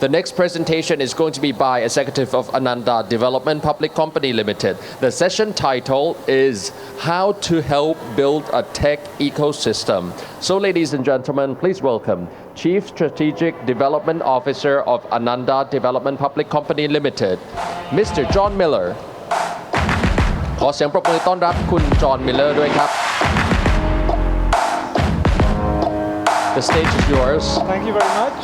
The next presentation is going to be by Executive of Ananda Development Public Company Limited. The session title is How to Help Build a Tech Ecosystem. So ladies and gentlemen, please welcome Chief Strategic Development Officer of Ananda Development Public Company Limited, Mr. John Millar. ขอเสียงปรบมือต้อนรับคุณจอห์นมิลเลอร์ด้วยครับ The stage is yours. Thank you very much.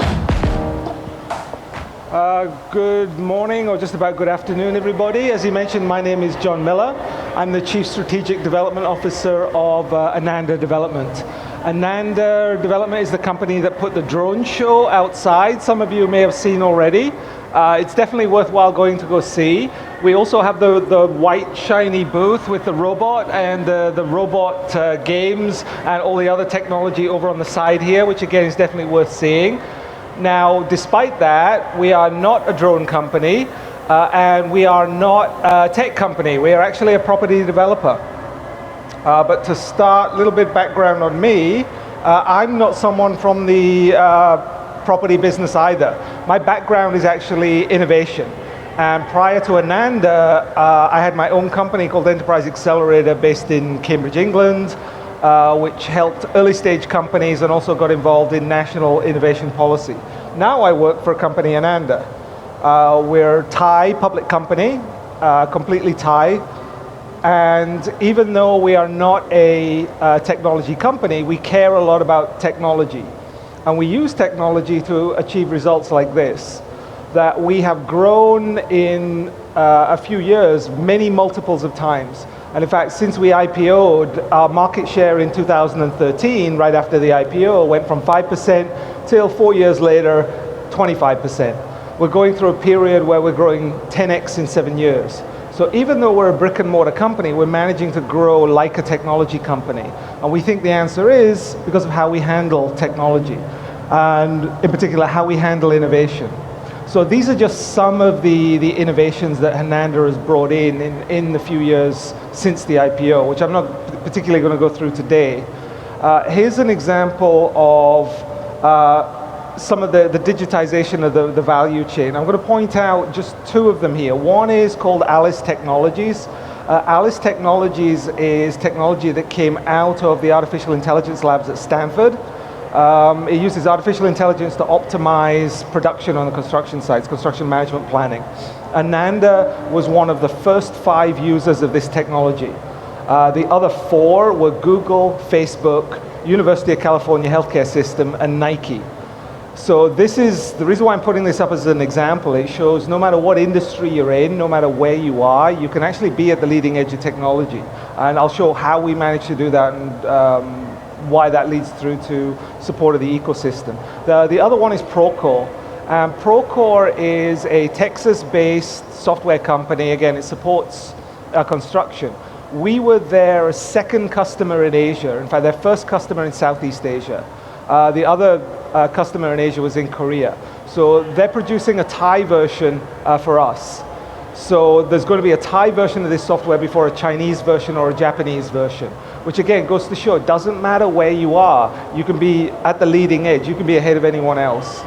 Good morning or just about good afternoon, everybody. As you mentioned, my name is John Millar. I'm the Chief Strategic Development Officer of Ananda Development. Ananda Development is the company that put the drone show outside. Some of you may have seen already. It's definitely worthwhile going to go see. We also have the white shiny booth with the robot and the robot games and all the other technology over on the side here, which again is definitely worth seeing. Now, despite that, we are not a drone company and we are not a tech company. We are actually a property developer. But to start, a little bit background on me, I'm not someone from the property business either. My background is actually innovation. And prior to Ananda, I had my own company called Enterprise Accelerator based in Cambridge, England, which helped early stage companies and also got involved in national innovation policy. Now I work for a company, Ananda. We're a Thai public company, completely Thai. And even though we are not a technology company, we care a lot about technology. And we use technology to achieve results like this, that we have grown in a few years, many multiples of times. And in fact, since we IPO'd, our market share in 2013, right after the IPO, went from 5% till 4 years later, 25%. We're going through a period where we're growing 10x in 7 years. So even though we're a brick and mortar company, we're managing to grow like a technology company. And we think the answer is because of how we handle technology, and in particular, how we handle innovation. So these are just some of the innovations that Ananda has brought in the few years since the IPO, which I'm not particularly going to go through today. Here's an example of some of the digitization of the value chain. I'm going to point out just two of them here. One is called Alice Technologies. Alice Technologies is technology that came out of the artificial intelligence labs at Stanford. It uses artificial intelligence to optimize production on the construction sites, construction management planning. Ananda was one of the first 5 users of this technology. The other 4 were Google, Facebook, University of California Healthcare System, and Nike. So this is the reason why I'm putting this up as an example. It shows no matter what industry you're in, no matter where you are, you can actually be at the leading edge of technology. And I'll show how we managed to do that and why that leads through to support of the ecosystem. The other one is Procore. Procore is a Texas-based software company. Again, it supports construction. We were their second customer in Asia. In fact, their first customer in Southeast Asia. The other customer in Asia was in Korea. So they're producing a Thai version for us. So there's going to be a Thai version of this software before a Chinese version or a Japanese version, which again goes to show it doesn't matter where you are, you can be at the leading edge, you can be ahead of anyone else.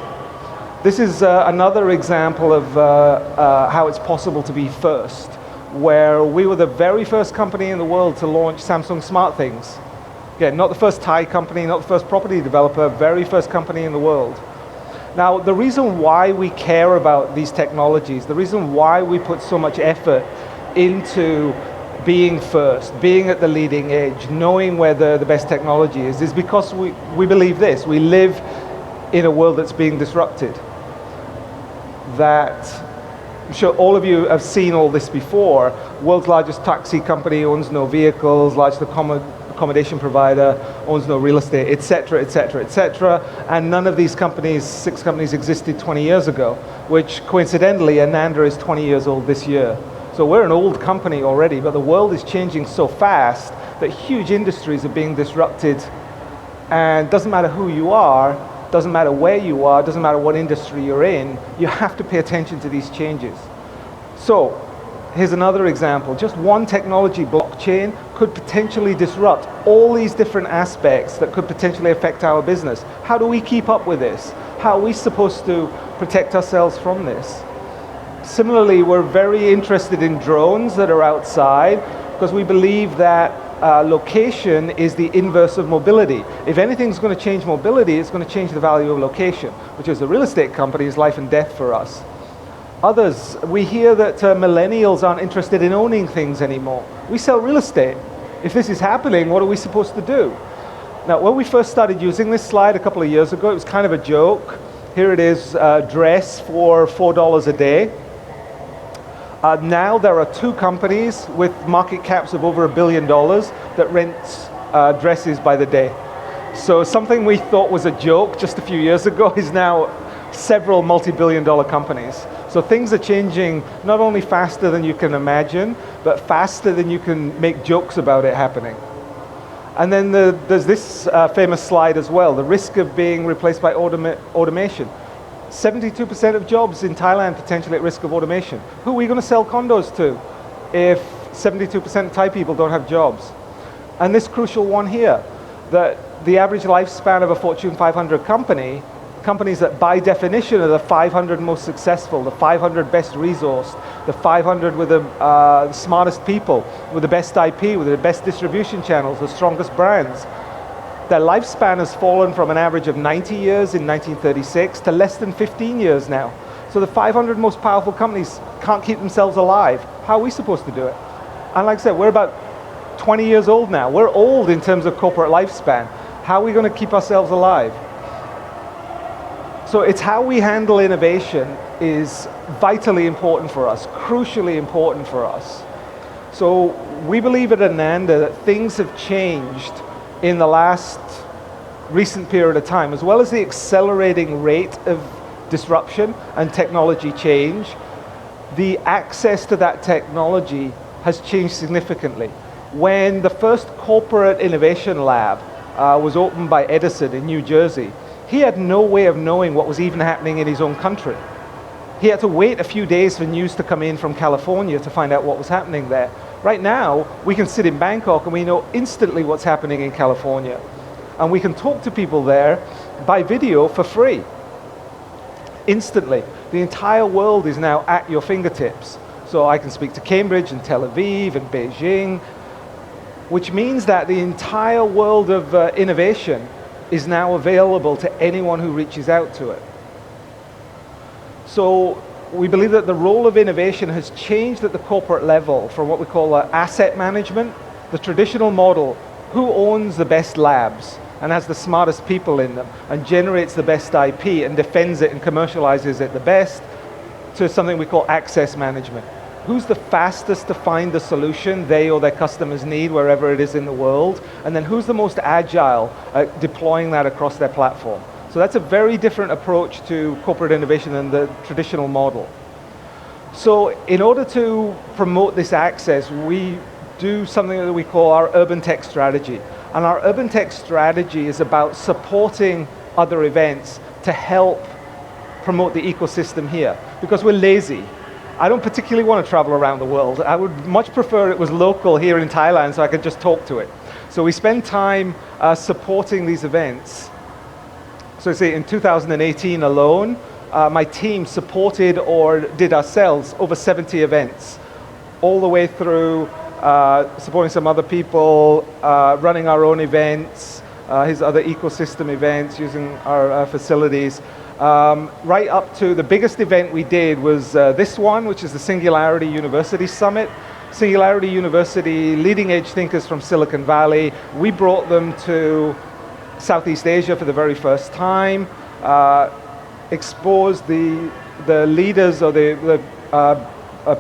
This is another example of how it's possible to be first, where we were the very first company in the world to launch Samsung SmartThings. Again, not the first Thai company, not the first property developer, very first company in the world. Now, the reason why we care about these technologies, the reason why we put so much effort into being first, being at the leading edge, knowing where the best technology is because we believe this. We live in a world that's being disrupted. That, I'm sure all of you have seen all this before. World's largest taxi company owns no vehicles, largest accommodation provider owns no real estate, etc., etc., etc. And none of these companies, 6 companies, existed 20 years ago, which coincidentally, Ananda is 20 years old this year. So we're an old company already, but the world is changing so fast that huge industries are being disrupted. And it doesn't matter who you are, doesn't matter where you are, doesn't matter what industry you're in, you have to pay attention to these changes. So here's another example, just one technology, blockchain, could potentially disrupt all these different aspects that could potentially affect our business. How do we keep up with this? How are we supposed to protect ourselves from this? Similarly, we're very interested in drones that are outside because we believe that location is the inverse of mobility. If anything's going to change mobility, it's going to change the value of location, which as a real estate company is life and death for us. Others, we hear that millennials aren't interested in owning things anymore. We sell real estate. If this is happening, what are we supposed to do? Now, when we first started using this slide a couple of years ago, it was kind of a joke. Here it is, dress for $4 a day. Now there are two companies with market caps of over $1 billion that rent dresses by the day. So something we thought was a joke just a few years ago is now several multi-billion-dollar companies. So things are changing not only faster than you can imagine, but faster than you can make jokes about it happening. And then there's this famous slide as well, the risk of being replaced by automation. 72% of jobs in Thailand potentially at risk of automation. Who are we going to sell condos to if 72% of Thai people don't have jobs? And this crucial one here, that the average lifespan of a Fortune 500 company, companies that by definition are the 500 most successful, the 500 best resourced, the 500 with the smartest people, with the best IP, with the best distribution channels, the strongest brands, their lifespan has fallen from an average of 90 years in 1936 to less than 15 years now. So the 500 most powerful companies can't keep themselves alive. How are we supposed to do it? And like I said, we're about 20 years old now. We're old in terms of corporate lifespan. How are we going to keep ourselves alive? So it's how we handle innovation is vitally important for us, crucially important for us. So we believe at Ananda that things have changed in the last recent period of time, as well as the accelerating rate of disruption and technology change. The access to that technology has changed significantly. When the first corporate innovation lab was opened by Edison in New Jersey, he had no way of knowing what was even happening in his own country. He had to wait a few days for news to come in from California to find out what was happening there. Right now, we can sit in Bangkok and we know instantly what's happening in California. And we can talk to people there by video for free. Instantly. The entire world is now at your fingertips. So I can speak to Cambridge and Tel Aviv and Beijing, which means that the entire world of innovation is now available to anyone who reaches out to it. So we believe that the role of innovation has changed at the corporate level from what we call asset management, the traditional model, who owns the best labs and has the smartest people in them and generates the best IP and defends it and commercializes it the best, to something we call access management. Who's the fastest to find the solution they or their customers need wherever it is in the world, and then who's the most agile at deploying that across their platform. So that's a very different approach to corporate innovation than the traditional model. So in order to promote this access, we do something that we call our urban tech strategy. And our urban tech strategy is about supporting other events to help promote the ecosystem here, because we're lazy. I don't particularly want to travel around the world. I would much prefer it was local here in Thailand so I could just talk to it. So we spend time supporting these events. So say in 2018 alone, my team supported or did ourselves over 70 events, all the way through supporting some other people, running our own events, his other ecosystem events, using our facilities. Right up to the biggest event we did was this one, which is the Singularity University Summit. Singularity University, leading edge thinkers from Silicon Valley. We brought them to Southeast Asia for the very first time, exposed the leaders or the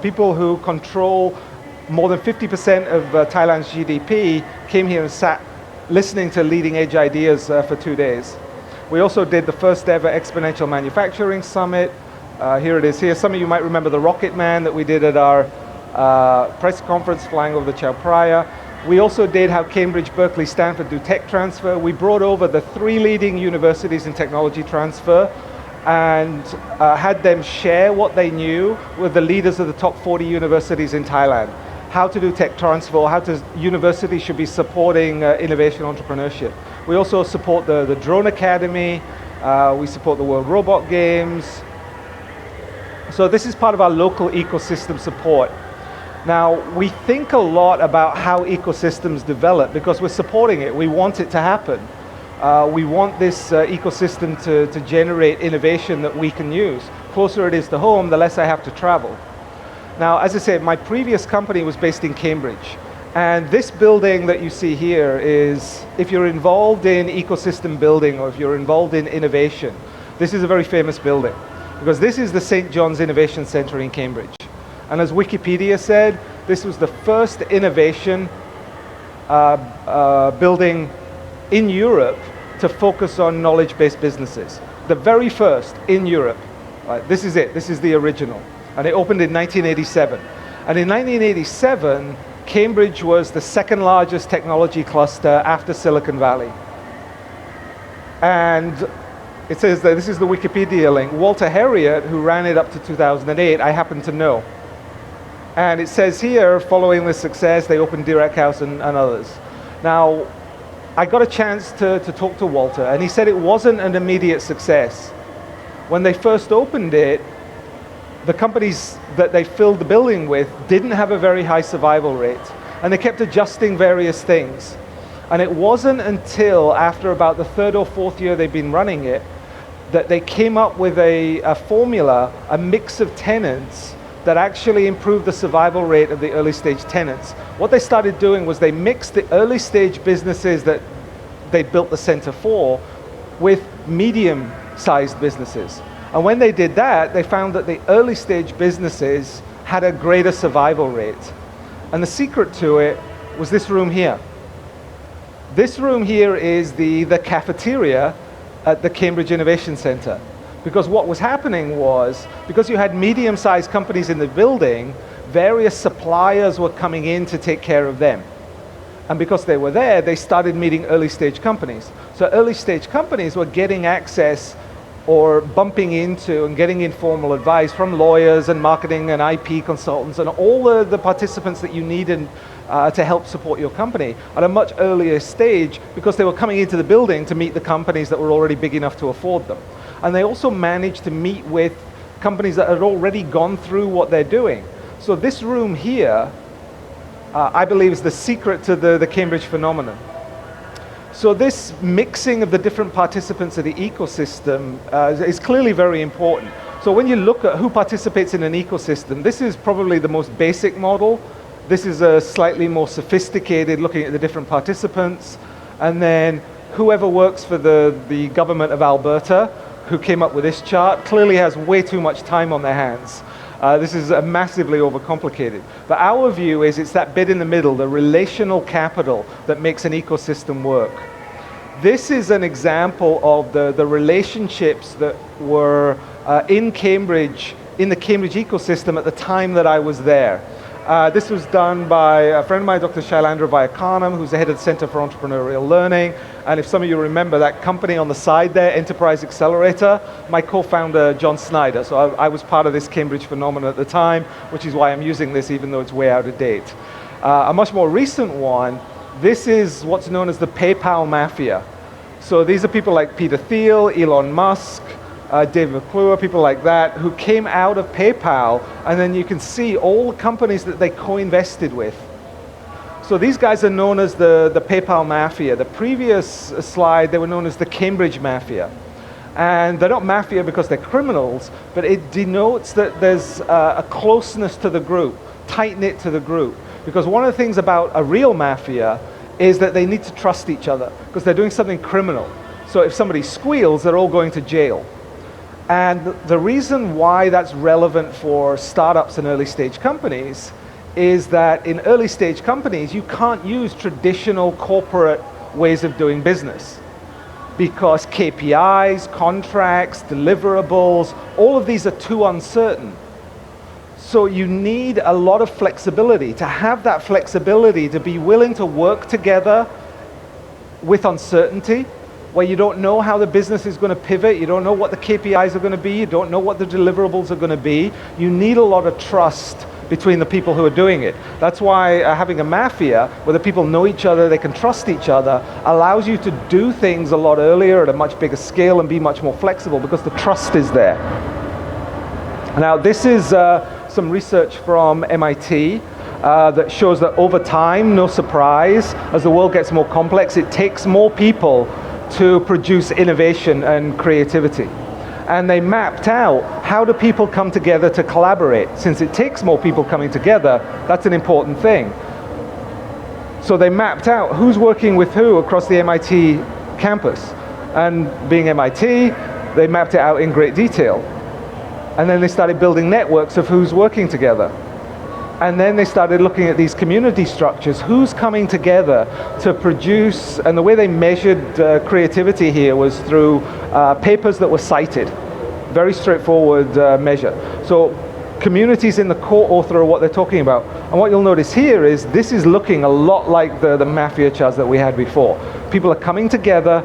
people who control more than 50% of Thailand's GDP, came here and sat listening to leading edge ideas for 2 days. We also did the first ever Exponential Manufacturing Summit. Here it is here. Some of you might remember the Rocket Man that we did at our press conference flying over the Chao Phraya. We also did have Cambridge, Berkeley, Stanford do tech transfer. We brought over the 3 leading universities in technology transfer and had them share what they knew with the leaders of the top 40 universities in Thailand. how to do tech transfer, how to universities should be supporting innovation entrepreneurship. We also support the Drone Academy, we support the World Robot Games. So this is part of our local ecosystem support. Now, we think a lot about how ecosystems develop because we're supporting it. We want it to happen. We want this ecosystem to generate innovation that we can use. Closer it is to home, the less I have to travel. Now, as I said, my previous company was based in Cambridge. And this building that you see here is, if you're involved in ecosystem building or if you're involved in innovation, this is a very famous building because this is the St. John's Innovation Centre in Cambridge. And as Wikipedia said, this was the first innovation building in Europe to focus on knowledge-based businesses. The very first in Europe. Right, this is it. This is the original. And it opened in 1987. And in 1987, Cambridge was the second largest technology cluster after Silicon Valley. And it says that this is the Wikipedia link. Walter Heriot, who ran it up to 2008, I happen to know. And it says here, following this success, they opened Direct House and others. Now, I got a chance to talk to Walter, and he said it wasn't an immediate success. When they first opened it, the companies that they filled the building with didn't have a very high survival rate, and they kept adjusting various things. And it wasn't until after about the third or fourth year they'd been running it that they came up with a formula, a mix of tenants that actually improved the survival rate of the early stage tenants. What they started doing was they mixed the early stage businesses that they built the center for with medium-sized businesses. And when they did that, they found that the early stage businesses had a greater survival rate. And the secret to it was this room here. This room here is the cafeteria at the Cambridge Innovation Centre. Because what was happening was, because you had medium-sized companies in the building, various suppliers were coming in to take care of them. And because they were there, they started meeting early-stage companies. So early-stage companies were getting access or bumping into and getting informal advice from lawyers and marketing and IP consultants and all the participants that you needed to help support your company at a much earlier stage because they were coming into the building to meet the companies that were already big enough to afford them. And they also managed to meet with companies that had already gone through what they're doing. So this room here, I believe, is the secret to the Cambridge phenomenon. So this mixing of the different participants of the ecosystem is clearly very important. So when you look at who participates in an ecosystem, this is probably the most basic model. This is a slightly more sophisticated, looking at the different participants. And then whoever works for the government of Alberta, who came up with this chart, clearly has way too much time on their hands. This is massively overcomplicated. But our view is it's that bit in the middle, the relational capital, that makes an ecosystem work. This is an example of the relationships that were in Cambridge, in the Cambridge ecosystem at the time that I was there. This was done by a friend of mine, Dr. Shailandra Vayakanam, who's the head of the Center for Entrepreneurial Learning. And if some of you remember that company on the side there, Enterprise Accelerator, my co-founder, John Snyder. So I was part of this Cambridge phenomenon at the time, which is why I'm using this even though it's way out of date. A much more recent one, this is what's known as the PayPal Mafia. So these are people like Peter Thiel, Elon Musk, David McClure, people like that, who came out of PayPal, and then you can see all the companies that they co-invested with. So these guys are known as the PayPal Mafia. The previous slide, they were known as the Cambridge Mafia. And they're not mafia because they're criminals, but it denotes that there's a closeness to the group, tight-knit to the group. Because one of the things about a real mafia is that they need to trust each other, because they're doing something criminal. So if somebody squeals, they're all going to jail. And the reason why that's relevant for startups and early stage companies is that in early stage companies, you can't use traditional corporate ways of doing business because KPIs, contracts, deliverables, all of these are too uncertain. So you need a lot of flexibility. To have that flexibility, to be willing to work together with uncertainty, where you don't know how the business is going to pivot, you don't know what the KPIs are going to be, you don't know what the deliverables are going to be. You need a lot of trust between the people who are doing it. That's why having a mafia where the people know each other, they can trust each other, allows you to do things a lot earlier at a much bigger scale and be much more flexible because the trust is there. Now this is some research from MIT that shows that over time, no surprise, as the world gets more complex, it takes more people to produce innovation and creativity. And they mapped out how do people come together to collaborate. Since it takes more people coming together, that's an important thing. So they mapped out who's working with who across the MIT campus. And being MIT, they mapped it out in great detail. And then they started building networks of who's working together. And then they started looking at these community structures, who's coming together to produce, and the way they measured creativity here was through papers that were cited. Very straightforward measure. So communities in the core author are what they're talking about. And what you'll notice here is this is looking a lot like the mafia charts that we had before. People are coming together,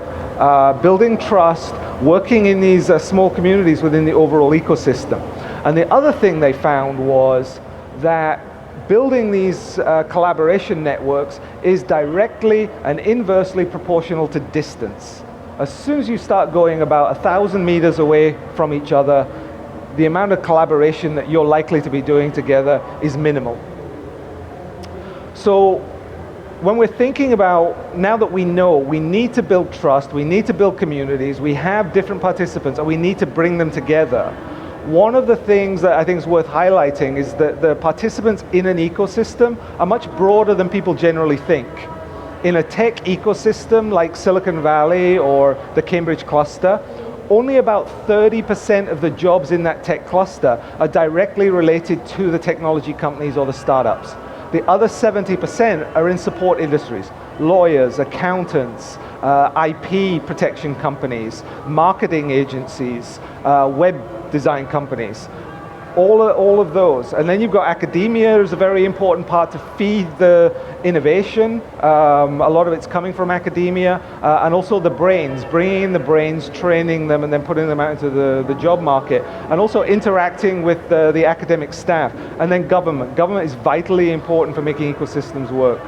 building trust, working in these small communities within the overall ecosystem. And the other thing they found was that building these collaboration networks is directly and inversely proportional to distance. As soon as you start going about 1,000 meters away from each other, the amount of collaboration that you're likely to be doing together is minimal. So when we're thinking about, now that we know we need to build trust, we need to build communities, we have different participants, and we need to bring them together, one of the things that I think is worth highlighting is that the participants in an ecosystem are much broader than people generally think. In a tech ecosystem like Silicon Valley or the Cambridge cluster, only about 30% of the jobs in that tech cluster are directly related to the technology companies or the startups. The other 70% are in support industries, lawyers, accountants, IP protection companies, marketing agencies, web design companies, all of those. And then you've got academia is a very important part to feed the innovation. A lot of it's coming from academia, and also the brains, bringing in the brains, training them, and then putting them out into the job market, and also interacting with the academic staff. And then government. Government is vitally important for making ecosystems work.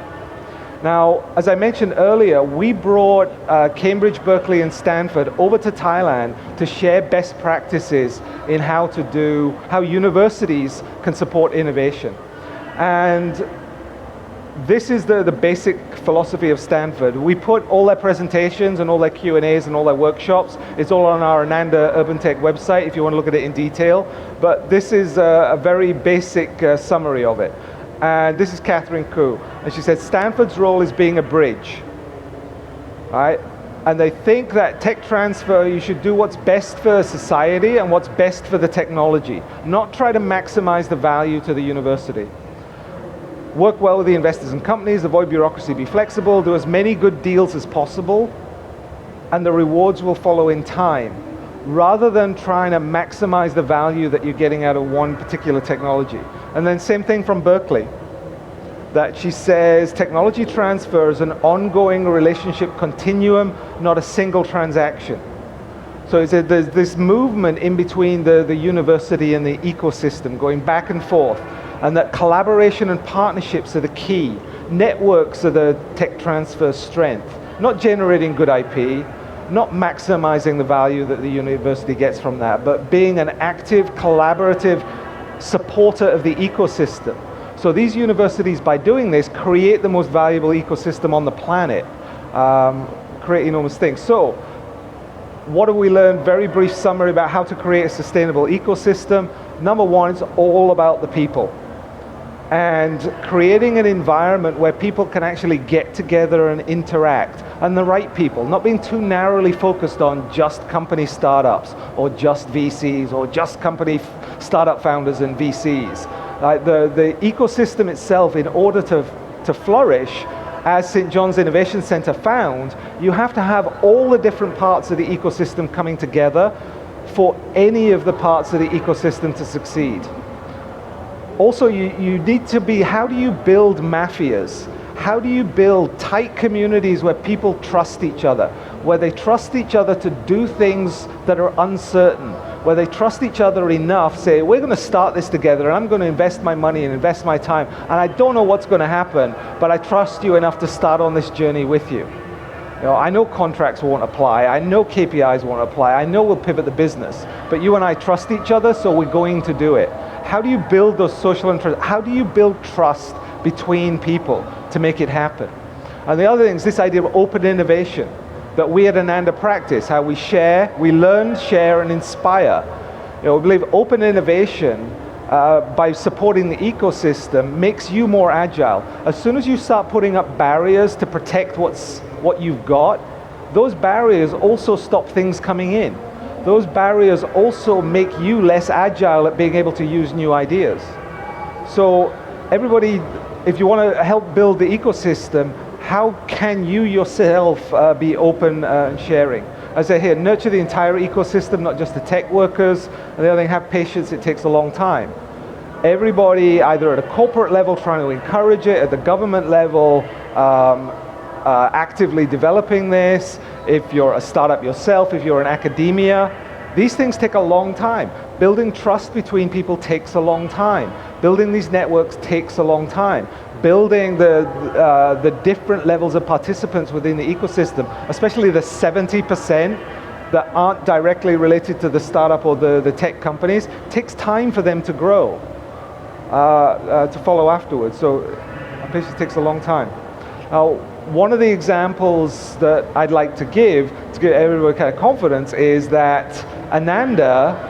Now, as I mentioned earlier, we brought Cambridge, Berkeley, and Stanford over to Thailand to share best practices in how universities can support innovation. And this is the basic philosophy of Stanford. We put all their presentations and all their Q&As and all their workshops. It's all on our Ananda Urban Tech website if you want to look at it in detail. But this is a very basic summary of it. And this is Catherine Koo. And she said, Stanford's role is being a bridge, right? And they think that tech transfer, you should do what's best for society and what's best for the technology, not try to maximize the value to the university. Work well with the investors and companies, avoid bureaucracy, be flexible, do as many good deals as possible, and the rewards will follow in time, rather than trying to maximize the value that you're getting out of one particular technology. And then same thing from Berkeley, that she says technology transfer is an ongoing relationship continuum, not a single transaction. So there's this movement in between the university and the ecosystem going back and forth, and that collaboration and partnerships are the key. Networks are the tech transfer strength, not generating good IP, not maximizing the value that the university gets from that, but being an active, collaborative supporter of the ecosystem. So these universities, by doing this, create the most valuable ecosystem on the planet, create enormous things. So what have we learned? Very brief summary about how to create a sustainable ecosystem. Number one, it's all about the people. And creating an environment where people can actually get together and interact, and the right people, not being too narrowly focused on just company startups or just VCs or just company startup founders and VCs. The ecosystem itself, in order to flourish, as St. John's Innovation Center found, you have to have all the different parts of the ecosystem coming together for any of the parts of the ecosystem to succeed. Also, you need to be, how do you build mafias? How do you build tight communities where people trust each other, where they trust each other to do things that are uncertain, where they trust each other enough, say, we're going to start this together and I'm going to invest my money and invest my time, and I don't know what's going to happen, but I trust you enough to start on this journey with you. I know contracts won't apply, I know KPIs won't apply, I know we'll pivot the business, but you and I trust each other, so we're going to do it. How do you build those social interests? How do you build trust between people to make it happen? And the other thing is this idea of open innovation that we at Ananda practice, how we share, we learn, share, and inspire. We believe open innovation by supporting the ecosystem makes you more agile. As soon as you start putting up barriers to protect what you've got, those barriers also stop things coming in. Those barriers also make you less agile at being able to use new ideas. So everybody, if you want to help build the ecosystem, how can you yourself be open and sharing? As I say here, nurture the entire ecosystem, not just the tech workers. And the other thing, have patience, it takes a long time. Everybody, either at a corporate level trying to encourage it, at the government level, actively developing this, if you're a startup yourself, if you're in academia, these things take a long time. Building trust between people takes a long time. Building these networks takes a long time. Building the different levels of participants within the ecosystem, especially the 70% that aren't directly related to the startup or the tech companies, takes time for them to grow, to follow afterwards. So patience takes a long time. Now, one of the examples that I'd like to give everyone kind of confidence is that Ananda,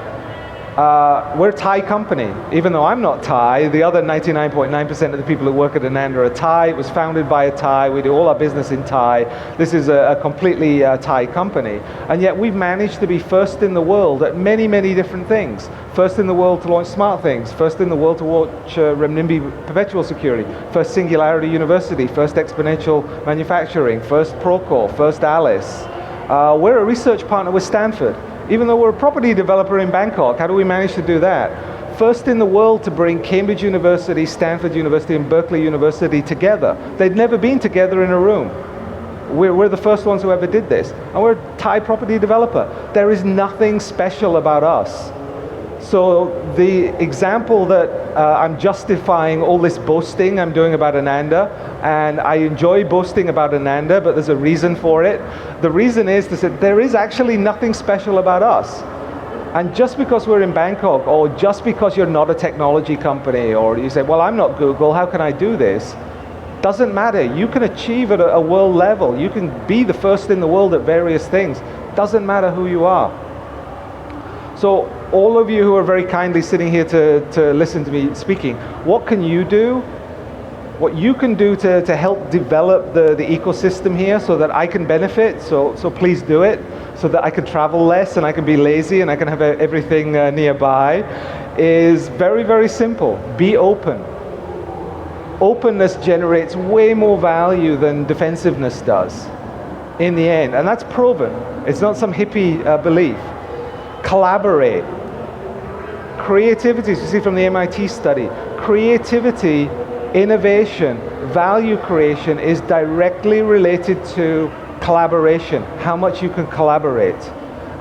we're a Thai company. Even though I'm not Thai, the other 99.9% of the people who work at Ananda are Thai. It was founded by a Thai. We do all our business in Thai. This is a completely Thai company. And yet we've managed to be first in the world at many, many different things. First in the world to launch smart things. First in the world to launch renminbi perpetual security. First Singularity University. First exponential manufacturing. First Procore. First Alice. We're a research partner with Stanford. Even though we're a property developer in Bangkok, how do we manage to do that? First in the world to bring Cambridge University, Stanford University, and Berkeley University together. They'd never been together in a room. We're the first ones who ever did this. And we're a Thai property developer. There is nothing special about us. So the example that I'm justifying all this boasting I'm doing about Ananda, and I enjoy boasting about Ananda, but there's a reason for it. The reason is that there is actually nothing special about us. And just because we're in Bangkok, or just because you're not a technology company, or you say, well, I'm not Google, how can I do this? Doesn't matter. You can achieve at a world level. You can be the first in the world at various things. Doesn't matter who you are. So all of you who are very kindly sitting here to listen to me speaking, what can you do? What you can do to help develop the ecosystem here so that I can benefit, so please do it, so that I can travel less and I can be lazy and I can have everything nearby, is very, very simple. Be open. Openness generates way more value than defensiveness does in the end, and that's proven. It's not some hippie belief. Collaborate. Creativity, as you see from the MIT study, creativity, innovation, value creation is directly related to collaboration, how much you can collaborate.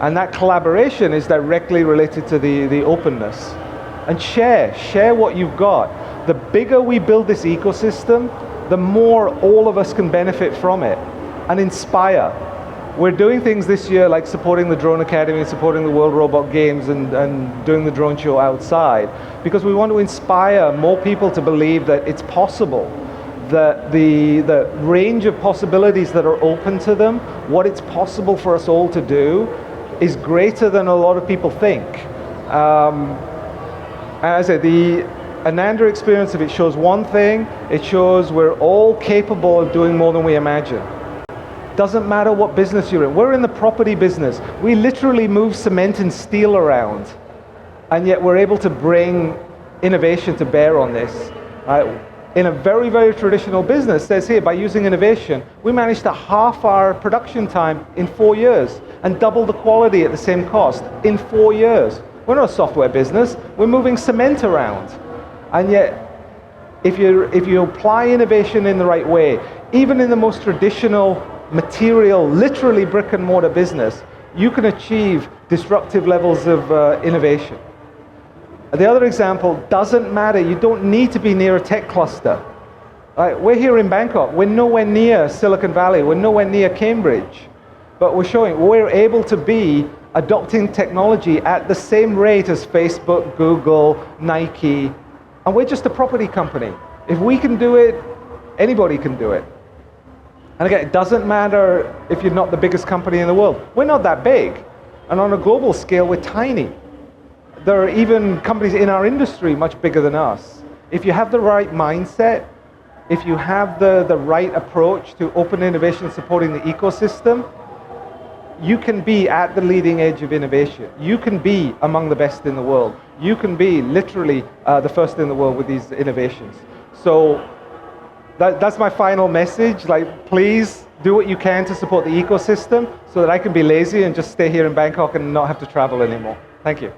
And that collaboration is directly related to the openness. And share what you've got. The bigger we build this ecosystem, the more all of us can benefit from it and inspire. We're doing things this year like supporting the Drone Academy, supporting the World Robot Games and doing the drone show outside because we want to inspire more people to believe that it's possible, that the range of possibilities that are open to them, what it's possible for us all to do is greater than a lot of people think. As I said, the Ananda experience of it shows one thing, it shows we're all capable of doing more than we imagine. Doesn't matter what business you're in. We're in the property business. We literally move cement and steel around, and yet we're able to bring innovation to bear on this. In a very, very traditional business, it says here, by using innovation, we managed to halve our production time in 4 years and double the quality at the same cost in 4 years. We're not a software business. We're moving cement around. And yet, if you apply innovation in the right way, even in the most traditional material, literally brick and mortar business, you can achieve disruptive levels of innovation. The other example doesn't matter. You don't need to be near a tech cluster. Right? We're here in Bangkok. We're nowhere near Silicon Valley. We're nowhere near Cambridge. But we're showing we're able to be adopting technology at the same rate as Facebook, Google, Nike. And we're just a property company. If we can do it, anybody can do it. And again, it doesn't matter if you're not the biggest company in the world. We're not that big. And on a global scale, we're tiny. There are even companies in our industry much bigger than us. If you have the right mindset, if you have the right approach to open innovation supporting the ecosystem, you can be at the leading edge of innovation. You can be among the best in the world. You can be literally the first in the world with these innovations. So that's my final message. Like, please do what you can to support the ecosystem so that I can be lazy and just stay here in Bangkok and not have to travel anymore. Thank you.